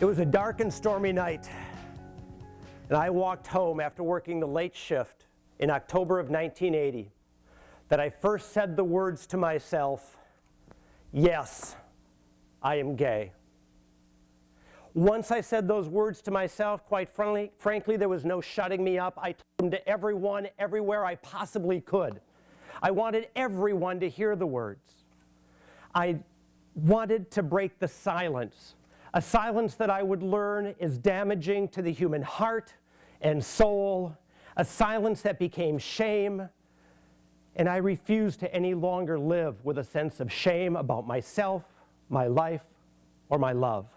It was a dark and stormy night, and I walked home after working the late shift in October of 1980 that I first said the words to myself, "Yes, I am gay." Once I said those words to myself, quite frankly, there was no shutting me up. I told them to everyone, everywhere I possibly could. I wanted everyone to hear the words. I wanted to break the silence, a silence that I would learn is damaging to the human heart and soul, a silence that became shame, and I refused to any longer live with a sense of shame about myself, my life, or my love.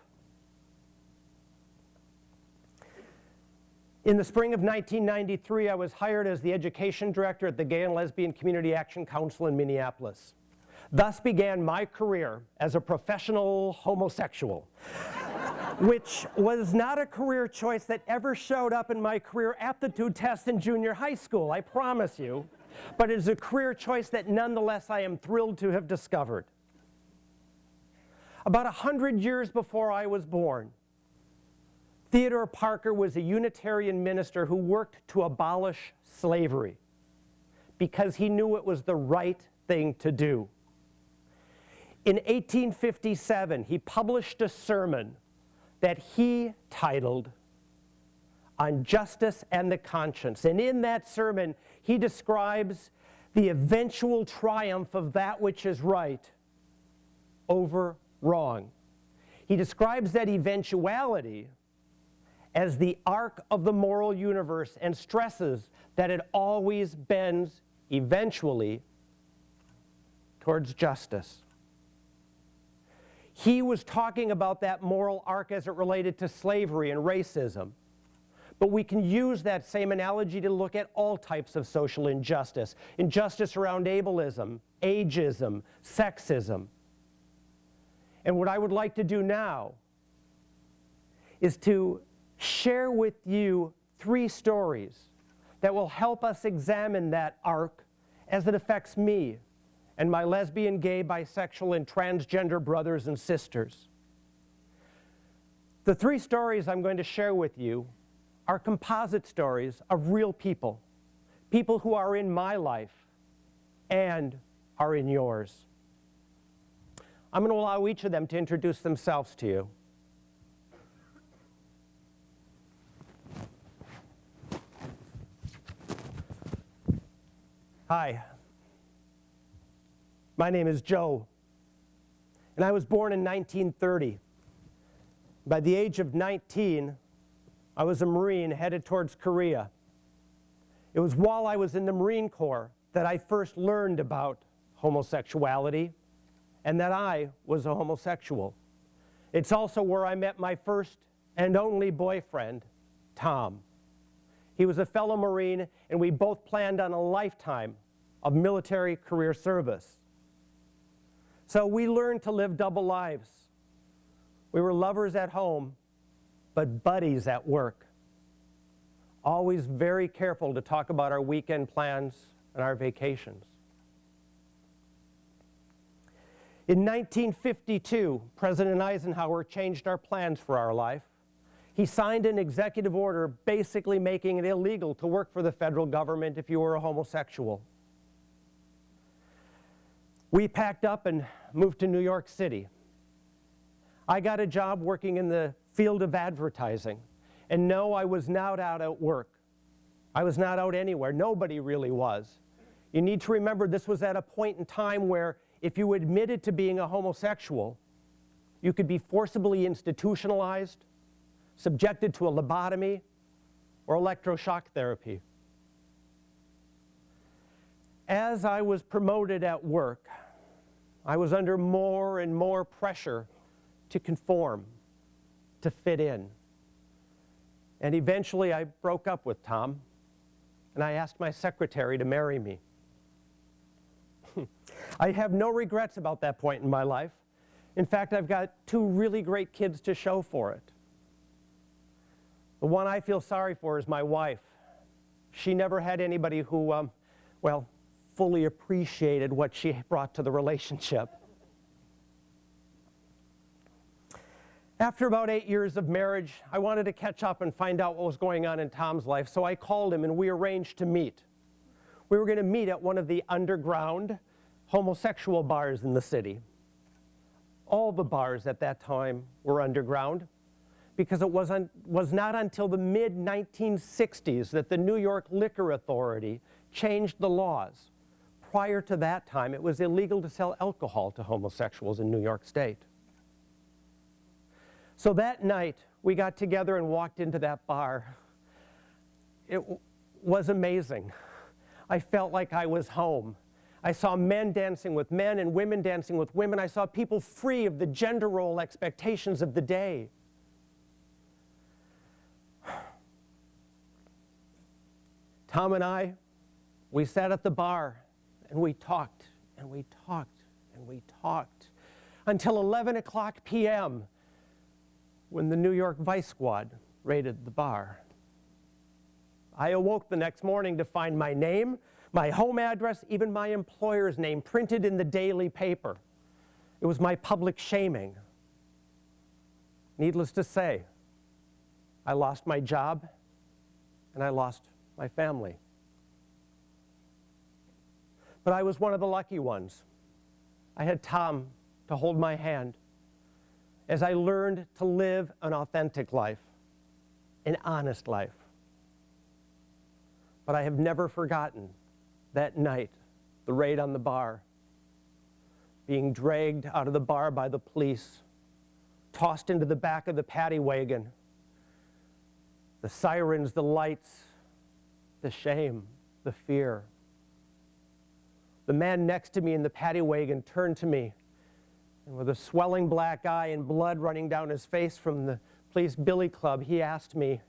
In the spring of 1993, I was hired as the education director at the Gay and Lesbian Community Action Council in Minneapolis. Thus began my career as a professional homosexual, which was not a career choice that ever showed up in my career aptitude test in junior high school, I promise you, but it is a career choice that nonetheless I am thrilled to have discovered. About 100 years before I was born, Theodore Parker was a Unitarian minister who worked to abolish slavery because he knew it was the right thing to do. In 1857, he published a sermon that he titled On Justice and the Conscience. And in that sermon, he describes the eventual triumph of that which is right over wrong. He describes that eventuality as the arc of the moral universe and stresses that it always bends eventually towards justice. He was talking about that moral arc as it related to slavery and racism. But we can use that same analogy to look at all types of social injustice. Injustice around ableism, ageism, sexism. And what I would like to do now is to share with you 3 stories that will help us examine that arc as it affects me and my lesbian, gay, bisexual, and transgender brothers and sisters. The 3 stories I'm going to share with you are composite stories of real people, people who are in my life and are in yours. I'm going to allow each of them to introduce themselves to you. Hi. My name is Joe, and I was born in 1930. By the age of 19, I was a Marine headed towards Korea. It was while I was in the Marine Corps that I first learned about homosexuality and that I was a homosexual. It's also where I met my first and only boyfriend, Tom. He was a fellow Marine, and we both planned on a lifetime of military career service. So we learned to live double lives. We were lovers at home, but buddies at work. Always very careful to talk about our weekend plans and our vacations. In 1952, President Eisenhower changed our plans for our life. He signed an executive order basically making it illegal to work for the federal government if you were a homosexual. We packed up and moved to New York City. I got a job working in the field of advertising. And no, I was not out at work. I was not out anywhere. Nobody really was. You need to remember this was at a point in time where if you admitted to being a homosexual, you could be forcibly institutionalized, subjected to a lobotomy, or electroshock therapy. As I was promoted at work, I was under more and more pressure to conform, to fit in. And eventually I broke up with Tom, and I asked my secretary to marry me. I have no regrets about that point in my life. In fact, I've got 2 really great kids to show for it. The one I feel sorry for is my wife. She never had anybody who, well, fully appreciated what she brought to the relationship. After about 8 years of marriage, I wanted to catch up and find out what was going on in Tom's life, so I called him and we arranged to meet. We were going to meet at one of the underground homosexual bars in the city. All the bars at that time were underground because it was not until the mid-1960s that the New York Liquor Authority changed the laws. Prior to that time, it was illegal to sell alcohol to homosexuals in New York State. So that night, we got together and walked into that bar. It was amazing. I felt like I was home. I saw men dancing with men and women dancing with women. I saw people free of the gender role expectations of the day. Tom and I, we sat at the bar and we talked and we talked and we talked until 11 o'clock p.m. when the New York Vice Squad raided the bar. I awoke the next morning to find my name, my home address, even my employer's name printed in the daily paper. It was my public shaming. Needless to say, I lost my job and I lost my family. But I was one of the lucky ones. I had Tom to hold my hand as I learned to live an authentic life, an honest life. But I have never forgotten that night, the raid on the bar, being dragged out of the bar by the police, tossed into the back of the paddy wagon, the sirens, the lights, the shame, the fear. The man next to me in the paddy wagon turned to me, and with a swelling black eye and blood running down his face from the police billy club, he asked me,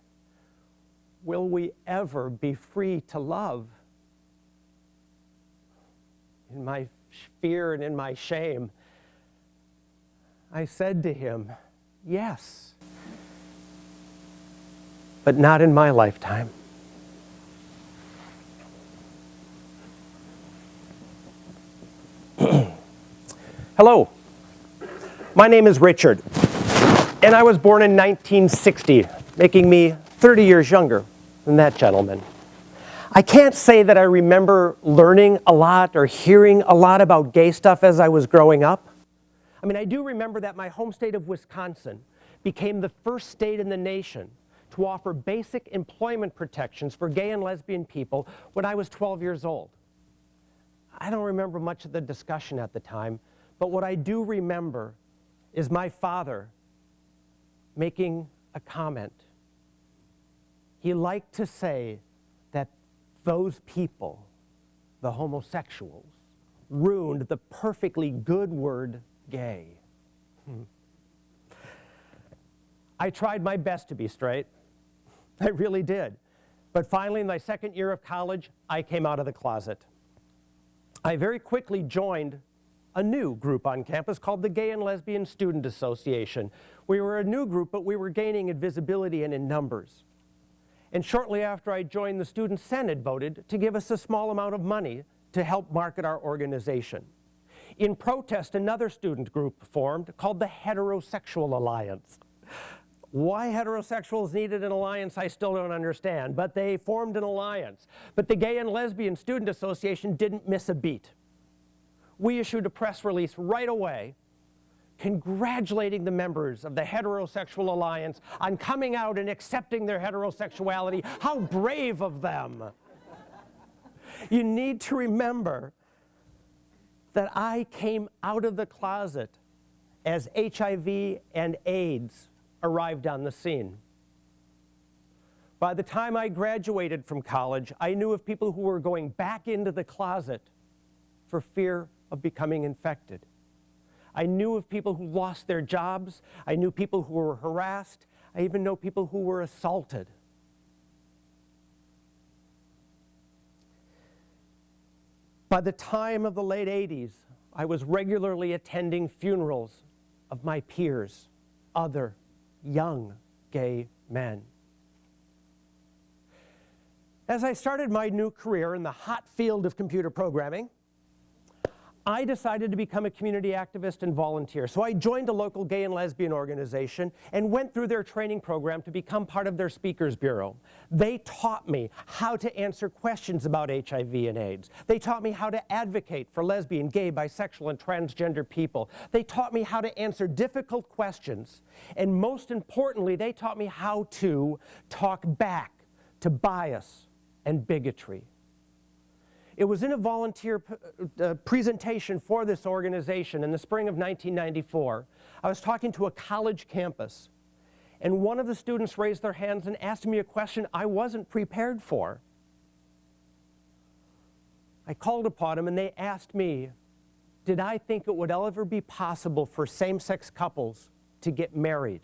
"Will we ever be free to love?" In my fear and in my shame, I said to him, "Yes, but not in my lifetime." Hello, my name is Richard, and I was born in 1960, making me 30 years younger than that gentleman. I can't say that I remember learning a lot or hearing a lot about gay stuff as I was growing up. I mean, I do remember that my home state of Wisconsin became the first state in the nation to offer basic employment protections for gay and lesbian people when I was 12 years old. I don't remember much of the discussion at the time, but what I do remember is my father making a comment. He liked to say that those people, the homosexuals, ruined the perfectly good word gay. I tried my best to be straight. I really did. But finally, in my second year of college, I came out of the closet. I very quickly joined a new group on campus called the Gay and Lesbian Student Association. We were a new group, but we were gaining in visibility and in numbers. And shortly after I joined, the Student Senate voted to give us a small amount of money to help market our organization. In protest, another student group formed called the Heterosexual Alliance. Why heterosexuals needed an alliance, I still don't understand, but they formed an alliance. But the Gay and Lesbian Student Association didn't miss a beat. We issued a press release right away congratulating the members of the Heterosexual Alliance on coming out and accepting their heterosexuality. How brave of them! You need to remember that I came out of the closet as HIV and AIDS arrived on the scene. By the time I graduated from college, I knew of people who were going back into the closet for fear of becoming infected. I knew of people who lost their jobs. I knew people who were harassed. I even know people who were assaulted. By the time of the late 80s, I was regularly attending funerals of my peers, other young gay men. As I started my new career in the hot field of computer programming, I decided to become a community activist and volunteer. So I joined a local gay and lesbian organization and went through their training program to become part of their speakers bureau. They taught me how to answer questions about HIV and AIDS. They taught me how to advocate for lesbian, gay, bisexual, and transgender people. They taught me how to answer difficult questions. And most importantly, they taught me how to talk back to bias and bigotry. It was in a volunteer presentation for this organization in the spring of 1994. I was talking to a college campus, and one of the students raised their hands and asked me a question I wasn't prepared for. I called upon them, and they asked me, did I think it would ever be possible for same-sex couples to get married?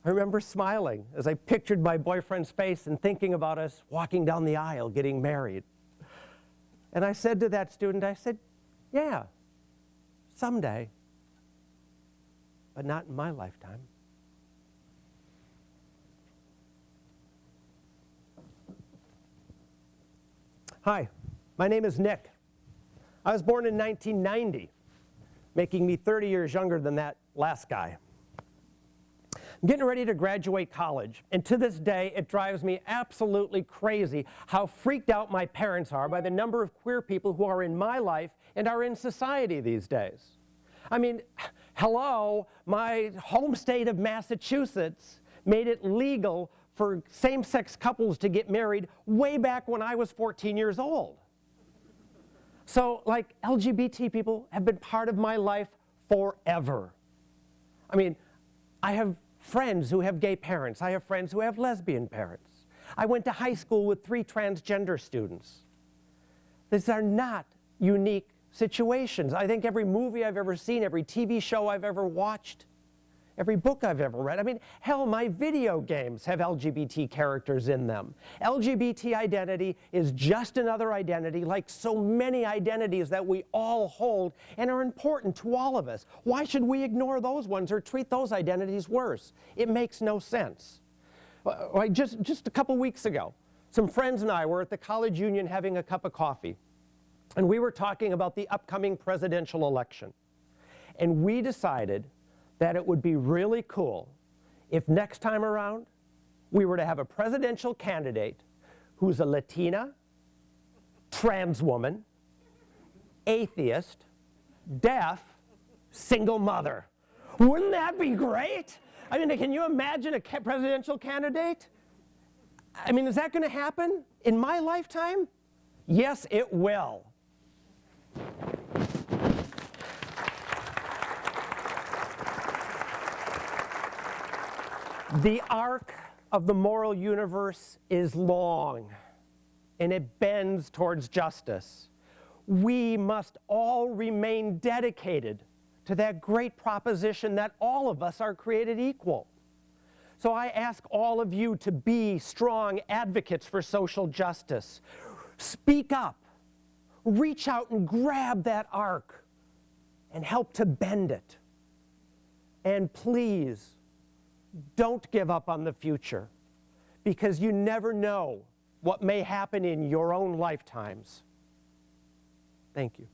I remember smiling as I pictured my boyfriend's face and thinking about us walking down the aisle getting married. And I said to that student, I said, yeah, someday, but not in my lifetime. Hi, my name is Nick. I was born in 1990, making me 30 years younger than that last guy. I'm getting ready to graduate college, and to this day, it drives me absolutely crazy how freaked out my parents are by the number of queer people who are in my life and are in society these days. I mean, hello, my home state of Massachusetts made it legal for same-sex couples to get married way back when I was 14 years old. So, like, LGBT people have been part of my life forever. I mean, I have friends who have gay parents. I have friends who have lesbian parents. I went to high school with 3 transgender students. These are not unique situations. I think every movie I've ever seen, every TV show I've ever watched, every book I've ever read, I mean, hell, my video games have LGBT characters in them. LGBT identity is just another identity like so many identities that we all hold and are important to all of us. Why should we ignore those ones or treat those identities worse? It makes no sense. Just a couple weeks ago, some friends and I were at the college union having a cup of coffee, and we were talking about the upcoming presidential election. And we decided that it would be really cool if next time around we were to have a presidential candidate who's a Latina, trans woman, atheist, deaf, single mother. Wouldn't that be great? I mean, can you imagine a presidential candidate? I mean, is that going to happen in my lifetime? Yes, it will. The arc of the moral universe is long, and it bends towards justice. We must all remain dedicated to that great proposition that all of us are created equal. So I ask all of you to be strong advocates for social justice. Speak up, reach out and grab that arc, and help to bend it. And please, don't give up on the future, because you never know what may happen in your own lifetimes. Thank you.